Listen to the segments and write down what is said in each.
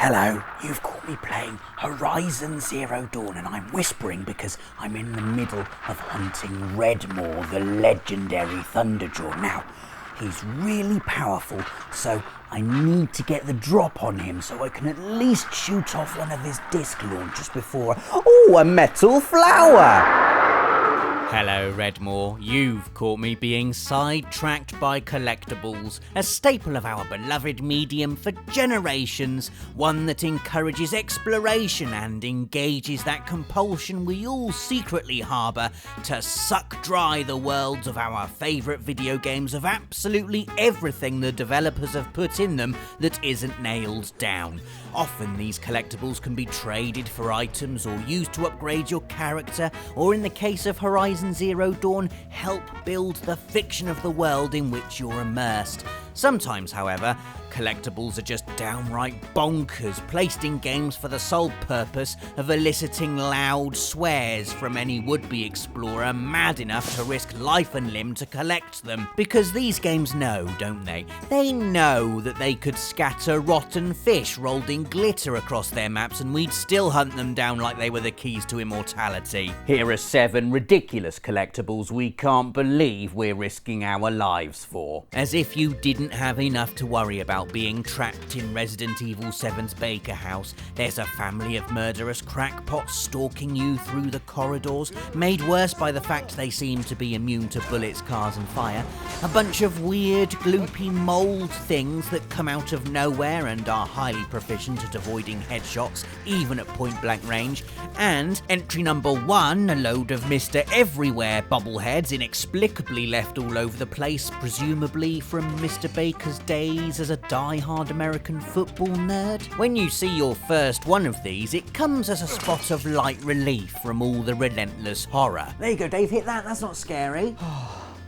Hello, you've caught me playing Horizon Zero Dawn, and I'm whispering because I'm in the middle of hunting Redmore, the legendary Thunderjaw. Now, he's really powerful, so I need to get the drop on him so I can at least shoot off one of his disc launchers before... Oh, a metal flower! Hello, Redmore. You've caught me being sidetracked by collectibles, a staple of our beloved medium for generations, one that encourages exploration and engages that compulsion we all secretly harbour to suck dry the worlds of our favourite video games of absolutely everything the developers have put in them that isn't nailed down. Often these collectibles can be traded for items or used to upgrade your character, or in the case of Horizon Zero Dawn, help build the fiction of the world in which you're immersed. Sometimes, however, collectibles are just downright bonkers, placed in games for the sole purpose of eliciting loud swears from any would-be explorer mad enough to risk life and limb to collect them. Because these games know, don't they? They know that they could scatter rotten fish rolled in glitter across their maps and we'd still hunt them down like they were the keys to immortality. Here are 7 ridiculous collectibles we can't believe we're risking our lives for. As if you didn't have enough to worry about being trapped in Resident Evil 7's Baker house, there's a family of murderous crackpots stalking you through the corridors, made worse by the fact they seem to be immune to bullets, cars and fire, a bunch of weird, gloopy mould things that come out of nowhere and are highly proficient at avoiding headshots, even at point-blank range, and entry number 1, a load of Mr. Everywhere Bubbleheads inexplicably left all over the place, presumably from Mr. Baker's days as a die-hard American football nerd. When you see your first one of these, it comes as a spot of light relief from all the relentless horror. There you go, Dave, hit that, that's not scary.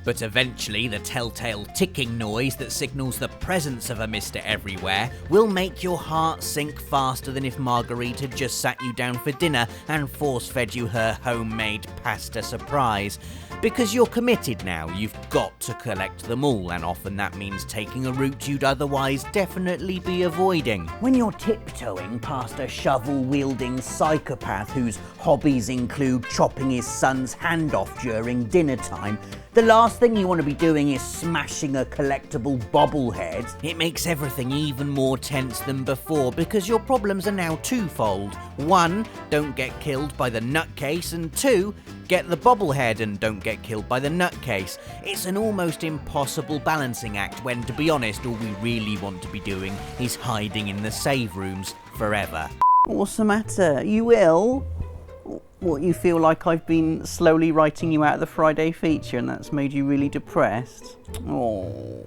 But eventually, the telltale ticking noise that signals the presence of a Mr. Everywhere will make your heart sink faster than if Marguerite had just sat you down for dinner and force-fed you her homemade pasta surprise. Because you're committed now, you've got to collect them all, and often that means taking a route you'd otherwise definitely be avoiding. When you're tiptoeing past a shovel-wielding psychopath whose hobbies include chopping his son's hand off during dinner time, the last thing you want to be doing is smashing a collectible bobblehead. It makes everything even more tense than before because your problems are now twofold. 1, don't get killed by the nutcase, and 2, get the bobblehead and don't get killed by the nutcase. It's an almost impossible balancing act when, to be honest, all we really want to be doing is hiding in the save rooms forever. What's the matter? You ill? What, you feel like I've been slowly writing you out of the Friday feature and that's made you really depressed? Oh.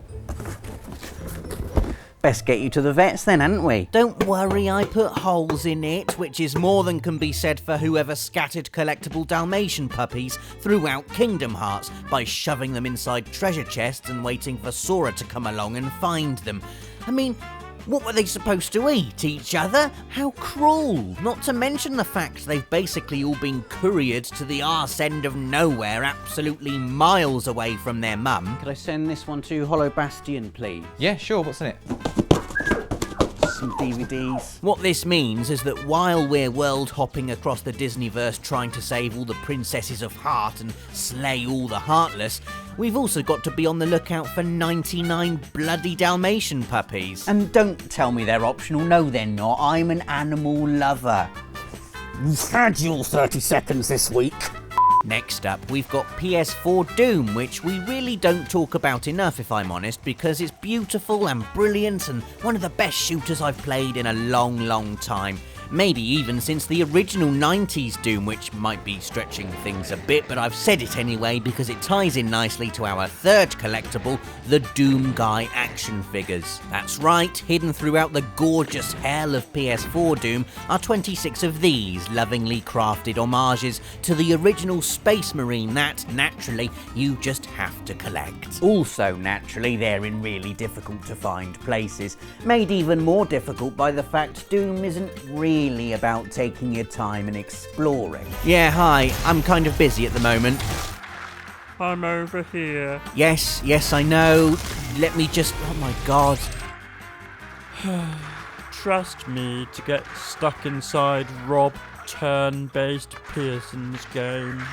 Best get you to the vets then, hadn't we? Don't worry, I put holes in it, which is more than can be said for whoever scattered collectible Dalmatian puppies throughout Kingdom Hearts by shoving them inside treasure chests and waiting for Sora to come along and find them. I mean, what were they supposed to eat? Each other? How cruel! Not to mention the fact they've basically all been couriered to the arse end of nowhere, absolutely miles away from their mum. Could I send this one to Hollow Bastion, please? Yeah, sure, what's in it? Some DVDs. What this means is that while we're world hopping across the Disneyverse trying to save all the princesses of heart and slay all the heartless, we've also got to be on the lookout for 99 bloody Dalmatian puppies. And don't tell me they're optional. No, they're not. I'm an animal lover. You've had your 30 seconds this week. Next up, we've got PS4 Doom, which we really don't talk about enough, if I'm honest, because it's beautiful and brilliant and one of the best shooters I've played in a long, long time. Maybe even since the original 90s Doom, which might be stretching things a bit, but I've said it anyway because it ties in nicely to our third collectible, the Doom Guy action figures. That's right, hidden throughout the gorgeous hell of PS4 Doom are 26 of these lovingly crafted homages to the original Space Marine that, naturally, you just have to collect. Also, naturally, they're in really difficult to find places, made even more difficult by the fact Doom isn't really about taking your time and exploring. Yeah, hi, I'm kind of busy at the moment. I'm over here. Yes, I know. Let me just... Oh my god. trust me to get stuck inside Rob turn-based Pearson's game?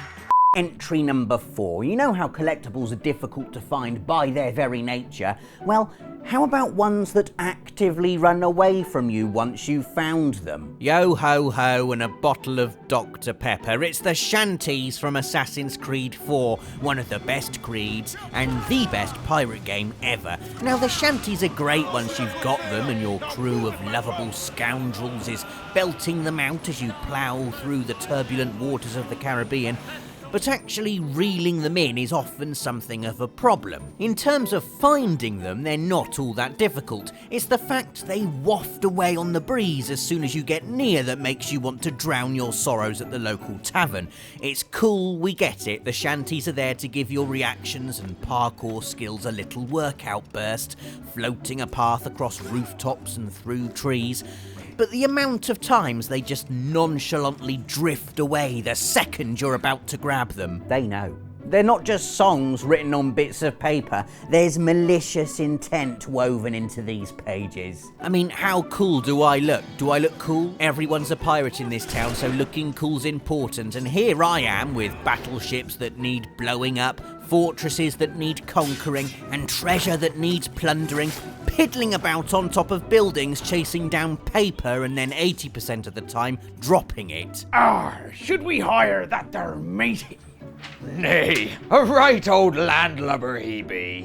Entry number 4. You know how collectibles are difficult to find by their very nature? Well, how about ones that actively run away from you once you've found them? Yo ho ho and a bottle of Dr. Pepper. It's the shanties from Assassin's Creed 4, one of the best creeds and the best pirate game ever. Now the shanties are great once you've got them and your crew of lovable scoundrels is belting them out as you plough through the turbulent waters of the Caribbean. But actually reeling them in is often something of a problem. In terms of finding them, they're not all that difficult. It's the fact they waft away on the breeze as soon as you get near that makes you want to drown your sorrows at the local tavern. It's cool, we get it. The shanties are there to give your reactions and parkour skills a little workout burst, floating a path across rooftops and through trees. But the amount of times they just nonchalantly drift away the second you're about to grab them. They know. They're not just songs written on bits of paper. There's malicious intent woven into these pages. I mean, how cool do I look? Do I look cool? Everyone's a pirate in this town, so looking cool's important. And here I am with battleships that need blowing up, fortresses that need conquering, and treasure that needs plundering, piddling about on top of buildings, chasing down paper, and then 80% of the time dropping it. Should we hire that there matey? Nay, a right old landlubber he be.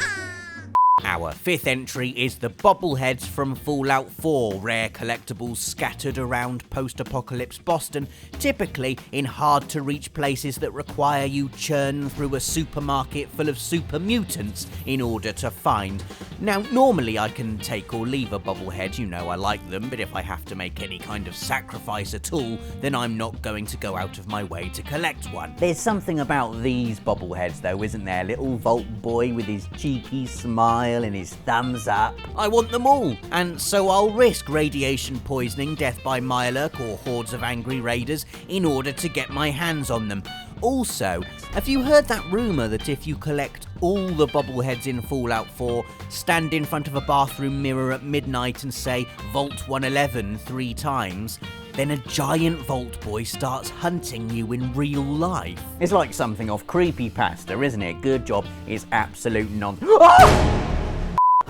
Our 5th entry is the bobbleheads from Fallout 4, rare collectibles scattered around post-apocalypse Boston, typically in hard-to-reach places that require you churn through a supermarket full of super mutants in order to find. Now, normally I can take or leave a bobblehead, you know I like them, but if I have to make any kind of sacrifice at all, then I'm not going to go out of my way to collect one. There's something about these bobbleheads though, isn't there? Little Vault Boy with his cheeky smile and his thumbs up. I want them all, and so I'll risk radiation poisoning, death by Mirelurk or hordes of angry raiders in order to get my hands on them. Also, have you heard that rumour that if you collect all the bobbleheads in Fallout 4, stand in front of a bathroom mirror at midnight and say Vault 111 3 times, then a giant Vault Boy starts hunting you in real life? It's like something off Creepypasta, isn't it? Good job. It's absolute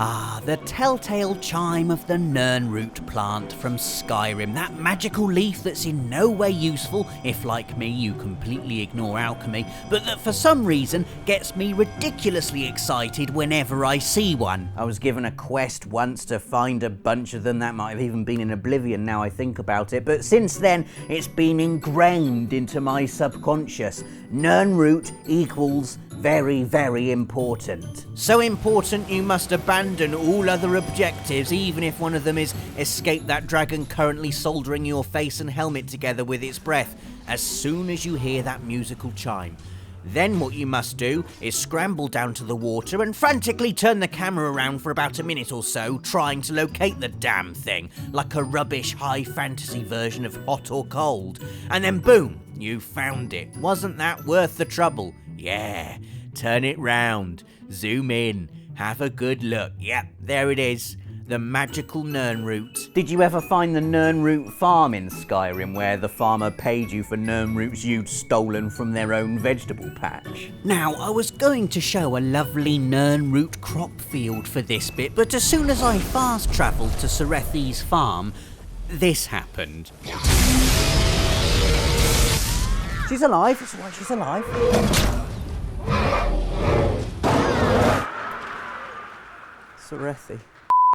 Ah, the telltale chime of the Nirnroot plant from Skyrim, that magical leaf that's in no way useful if, like me, you completely ignore alchemy, but that for some reason gets me ridiculously excited whenever I see one. I was given a quest once to find a bunch of them. That might have even been in Oblivion now I think about it, but since then it's been ingrained into my subconscious. Nirnroot equals very, very important. So important you must abandon all other objectives, even if one of them is escape that dragon currently soldering your face and helmet together with its breath, as soon as you hear that musical chime. Then what you must do is scramble down to the water and frantically turn the camera around for about a minute or so, trying to locate the damn thing, like a rubbish high fantasy version of Hot or Cold. And then boom, you found it. Wasn't that worth the trouble? Yeah, turn it round, zoom in, have a good look. Yep, there it is, the magical Nirnroot. Did you ever find the Nirnroot farm in Skyrim where the farmer paid you for Nirnroots you'd stolen from their own vegetable patch? Now, I was going to show a lovely Nirnroot crop field for this bit, but as soon as I fast travelled to Serethi's farm, this happened. She's alive, it's right, she's alive. Serethi.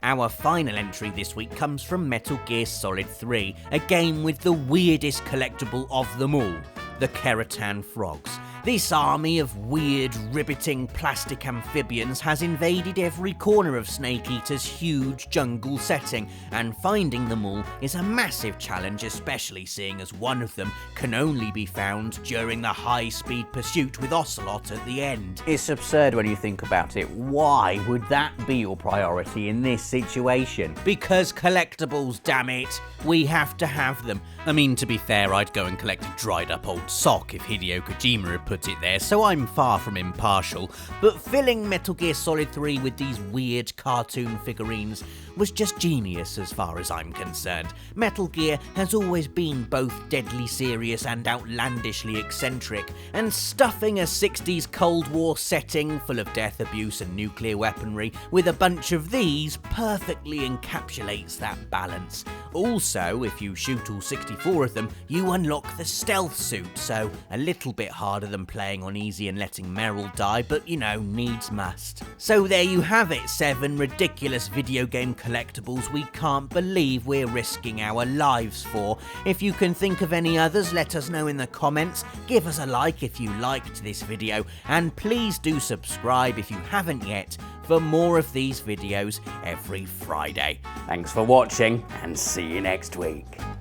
Our final entry this week comes from Metal Gear Solid 3, a game with the weirdest collectible of them all, the Keratin frogs. This army of weird, riveting plastic amphibians has invaded every corner of Snake Eater's huge jungle setting, and finding them all is a massive challenge, especially seeing as one of them can only be found during the high-speed pursuit with Ocelot at the end. It's absurd when you think about it. Why would that be your priority in this situation? Because collectibles, damn it. We have to have them. I mean, to be fair, I'd go and collect a dried-up old sock if Hideo Kojima had put put it there, so I'm far from impartial, but filling Metal Gear Solid 3 with these weird cartoon figurines was just genius as far as I'm concerned. Metal Gear has always been both deadly serious and outlandishly eccentric, and stuffing a 60s Cold War setting full of death, abuse and nuclear weaponry with a bunch of these perfectly encapsulates that balance. Also, if you shoot all 64 of them, you unlock the stealth suit, so a little bit harder than playing on easy and letting Meryl die, but you know, needs must. So there you have it, 7 ridiculous video game collectibles we can't believe we're risking our lives for. If you can think of any others, let us know in the comments, give us a like if you liked this video, and please do subscribe if you haven't yet for more of these videos every Friday. Thanks for watching, and see you next week.